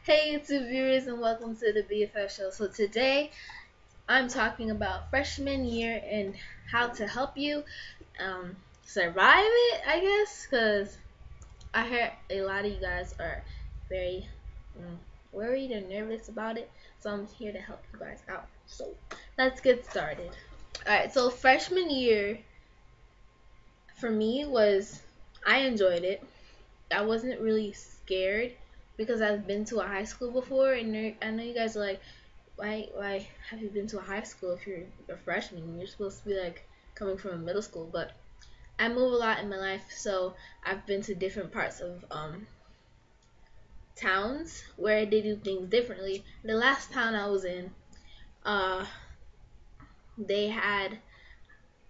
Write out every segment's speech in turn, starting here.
Hey YouTube viewers and welcome to the BFF show. So today I'm talking about freshman year and how to help you survive it, I guess, because I heard a lot of you guys are very worried and nervous about it. So I'm here to help you guys out. So let's get started. Alright, so freshman year for me I enjoyed it. I wasn't really scared because I've been to a high school before, and I know you guys are like, why have you been to a high school if you're a freshman? You're supposed to be like coming from a middle school. But I move a lot in my life, so I've been to different parts of towns where they do things differently. The last town I was in, uh, they had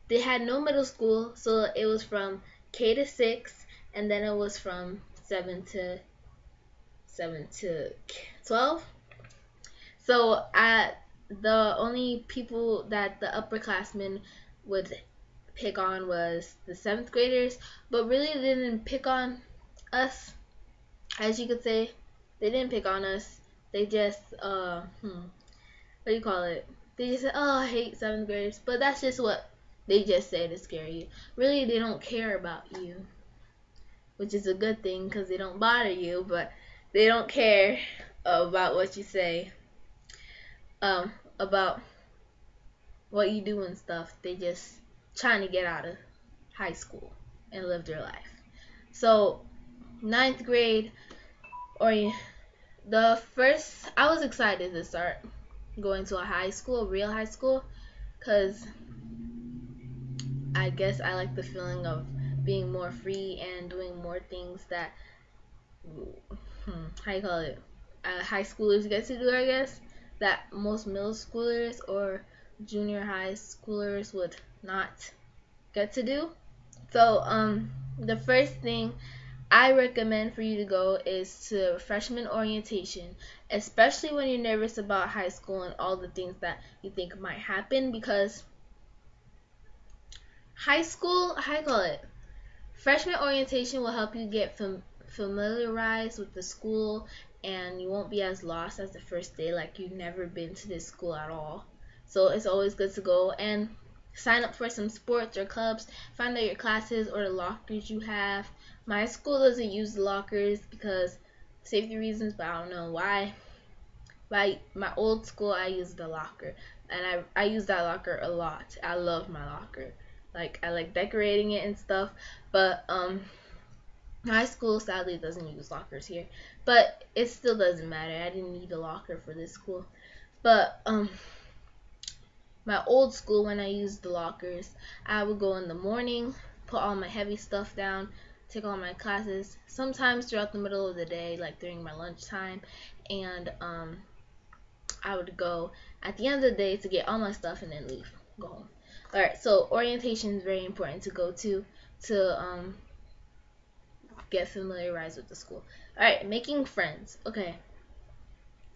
no middle school, so it was from K to 6, and then it was from 7 to 12. So the only people that the upperclassmen would pick on was the 7th graders, but really they didn't pick on us, as you could say. They didn't pick on us. They just what do you call it? They just said, "Oh, I hate 7th graders," but that's just what they just say to scare you. Really, they don't care about you, which is a good thing because they don't bother you, but they don't care about what you say, about what you do and stuff. They just trying to get out of high school and live their life. So 9th grade, or I was excited to start going to a high school, real high school, because I guess I like the feeling of being more free and doing more things that how you call it, high schoolers get to do, I guess, that most middle schoolers or junior high schoolers would not get to do. So the first thing I recommend for you to go is to freshman orientation, especially when you're nervous about high school and all the things that you think might happen, because high school, how you call it, freshman orientation will help you get familiarized with the school, and you won't be as lost as the first day, like you've never been to this school at all. So it's always good to go and sign up for some sports or clubs, find out your classes or the lockers you have. My school doesn't use the lockers because safety reasons, but I don't know why. By my old school, I used the locker, and I use that locker a lot. I love my locker. Like, I like decorating it and stuff, but high school sadly doesn't use lockers here, but it still doesn't matter. I didn't need a locker for this school. But my old school, when I used the lockers, I would go in the morning, put all my heavy stuff down, take all my classes, sometimes throughout the middle of the day, like during my lunchtime, and I would go at the end of the day to get all my stuff and then leave, go home. Alright, so orientation is very important to go to get familiarized with the school. Alright, making friends. Okay.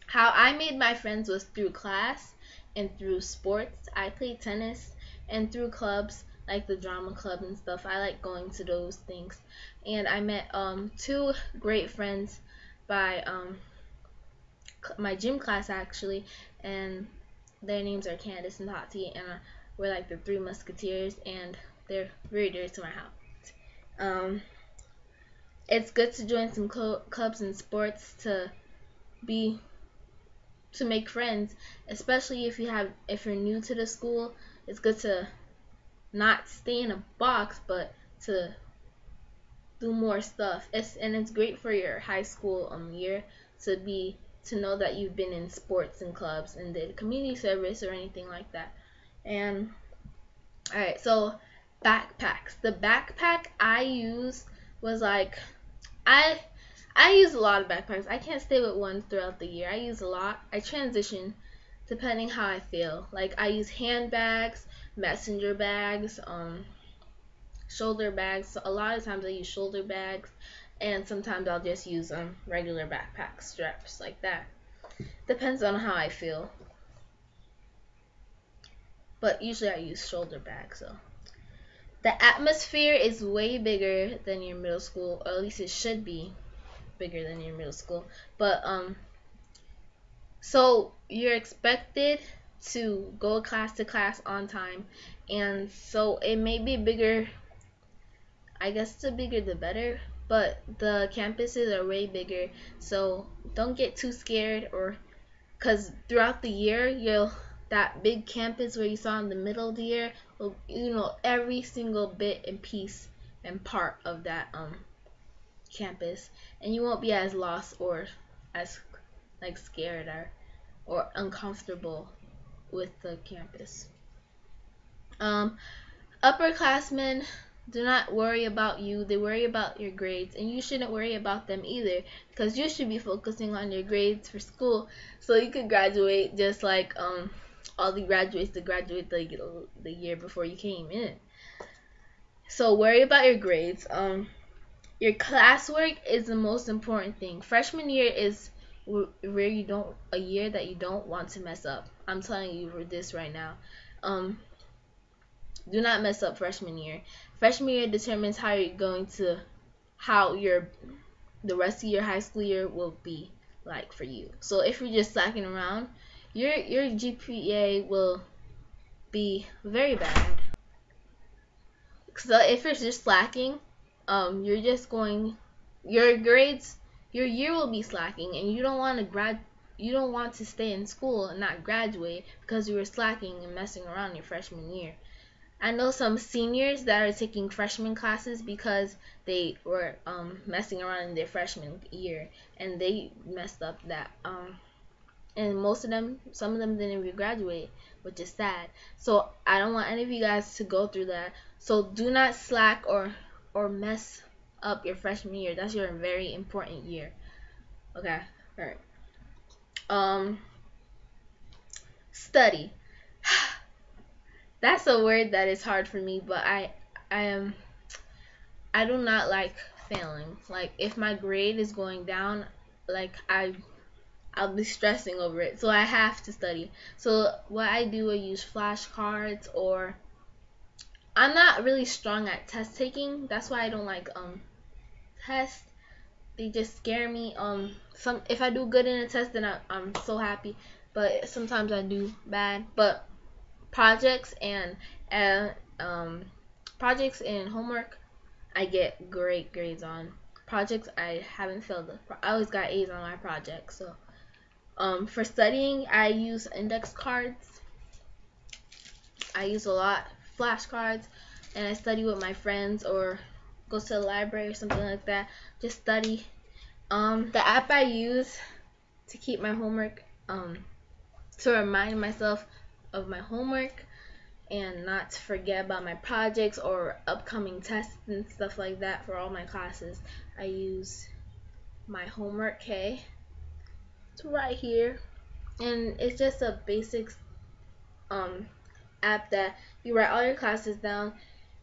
How I made my friends was through class and through sports. I played tennis, and through clubs like the drama club and stuff. I like going to those things. And I met two great friends by my gym class, actually, and their names are Candace and Tati, and we're like the three musketeers, and they're very dear to my heart. It's good to join some clubs and sports to make friends, especially if you're new to the school. It's good to not stay in a box, but to do more stuff. It's great for your high school year to know that you've been in sports and clubs and did community service or anything like that. And alright, so backpacks. The backpack I used was like, I use a lot of backpacks. I can't stay with one throughout the year. I use a lot. I transition depending how I feel. Like, I use handbags, messenger bags, shoulder bags. So a lot of times I use shoulder bags, and sometimes I'll just use regular backpack straps like that. Depends on how I feel. But usually I use shoulder bags. So the atmosphere is way bigger than your middle school, or at least it should be bigger than your middle school. But So you're expected to go class to class on time, and so it may be bigger. I guess the bigger the better, but the campuses are way bigger, so don't get too scared, or because throughout the year you'll that big campus where you saw in the middle of the year will, every single bit and piece and part of that campus, and you won't be as lost or as like scared or uncomfortable with the campus. um Upperclassmen do not worry about you, they worry about your grades, and you shouldn't worry about them either, because you should be focusing on your grades for school so you could graduate just like all the graduates that graduate the year before you came in. So worry about your grades. Your classwork is the most important thing. Freshman year is where you don't a year that you don't want to mess up. I'm telling you for this right now. Do not mess up freshman year. Freshman year determines how your the rest of your high school year will be like for you. So if you're just slacking around, your GPA will be very bad. So if you're just slacking, you're just going your grades your year will be slacking, and you don't want to stay in school and not graduate because you were slacking and messing around your freshman year. I know some seniors that are taking freshman classes because they were messing around in their freshman year, and they messed up that and some of them didn't even graduate, which is sad. So I don't want any of you guys to go through that. So do not slack or mess up your freshman year. That's your very important year. Okay, all right. Study. That's a word that is hard for me, but I do not like failing. Like if my grade is going down, like I'll be stressing over it. So I have to study. So what I do, I use flashcards, or I'm not really strong at test taking. That's why I don't like tests. They just scare me. Some if I do good in a test, then I'm so happy. But sometimes I do bad. But projects and uh, um projects and homework, I get great grades on. Projects, I haven't failed. I always got A's on my projects. So for studying, I use index cards. I use a lot flashcards, and I study with my friends or go to the library or something like that. Just study. The app I use to keep my homework, to remind myself of my homework and not to forget about my projects or upcoming tests and stuff like that for all my classes. I use my homework K. It's right here, and it's just a basic app that you write all your classes down,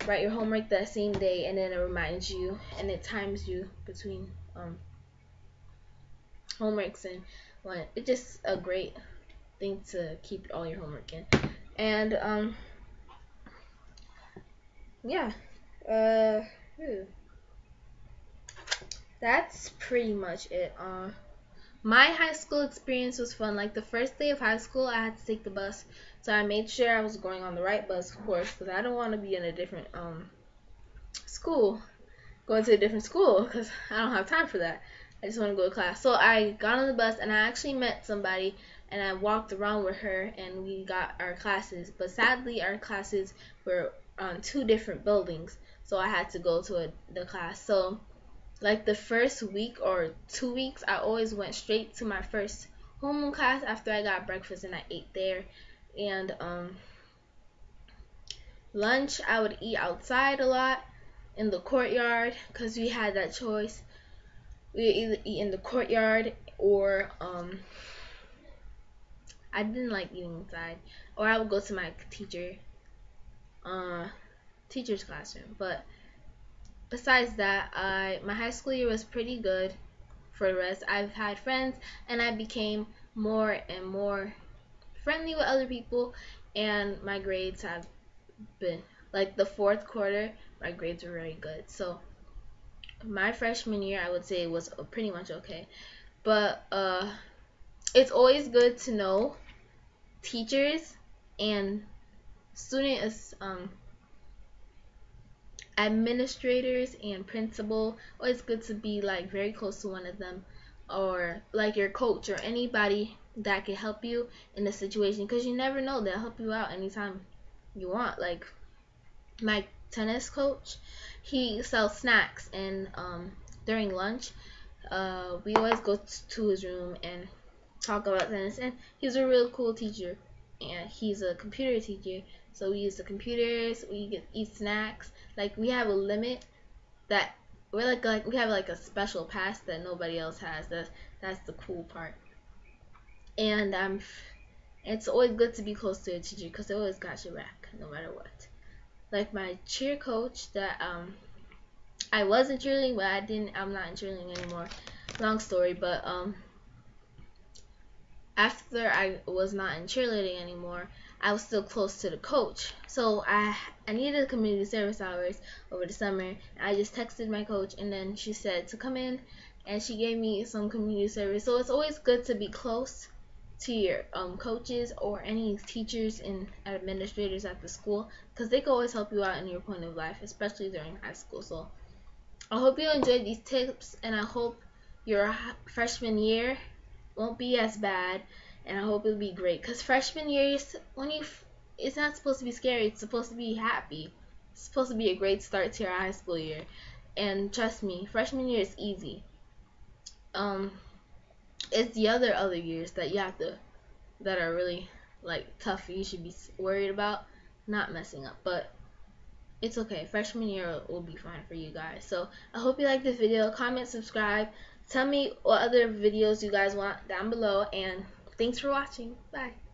write your homework that same day, and then it reminds you and it times you between homeworks and one. It's just a great thing to keep all your homework in. And yeah, that's pretty much it. My high school experience was fun. Like the first day of high school, I had to take the bus, so I made sure I was going on the right bus, of course, because I don't want to be in a different school, going to a different school, because I don't have time for that. I just want to go to class. So I got on the bus, and I actually met somebody, and I walked around with her, and we got our classes. But sadly, our classes were on two different buildings, so I had to go to the class. So like the first week or 2 weeks, I always went straight to my first homeroom class after I got breakfast and I ate there. And lunch, I would eat outside a lot in the courtyard because we had that choice. We would either eat in the courtyard or I didn't like eating inside, or I would go to my teacher's classroom. But besides that, my high school year was pretty good. For the rest, I've had friends, and I became more and more friendly with other people, and my grades have been like the fourth quarter. My grades were very good. So my freshman year, I would say, was pretty much okay. But it's always good to know teachers and student administrators and principal. Always good to be like very close to one of them, or like your coach or anybody that can help you in a situation, because you never know, they'll help you out anytime you want. Like my tennis coach, he sells snacks, and during lunch we always go to his room and talk about tennis, and he's a real cool teacher, and he's a computer teacher, so we use the computers, eat snacks. Like we have a limit that we're like we have like a special pass that nobody else has. That's the cool part. And it's always good to be close to a teacher because they always got your back no matter what. Like my cheer coach that I was in cheerleading, but I'm not in cheerleading anymore. Long story, but after I was not in cheerleading anymore, I was still close to the coach. So I needed community service hours over the summer. I just texted my coach, and then she said to come in, and she gave me some community service. So it's always good to be close to your coaches or any teachers and administrators at the school, because they can always help you out in your point of life, especially during high school. So I hope you enjoyed these tips, and I hope your freshman year won't be as bad, and I hope it'll be great. Cause freshman year, it's not supposed to be scary. It's supposed to be happy. It's supposed to be a great start to your high school year. And trust me, freshman year is easy. It's the other years that that are really like tough. You should be worried about not messing up, but it's okay. Freshman year will be fine for you guys. So I hope you like this video. Comment, subscribe. Tell me what other videos you guys want down below, and thanks for watching. Bye.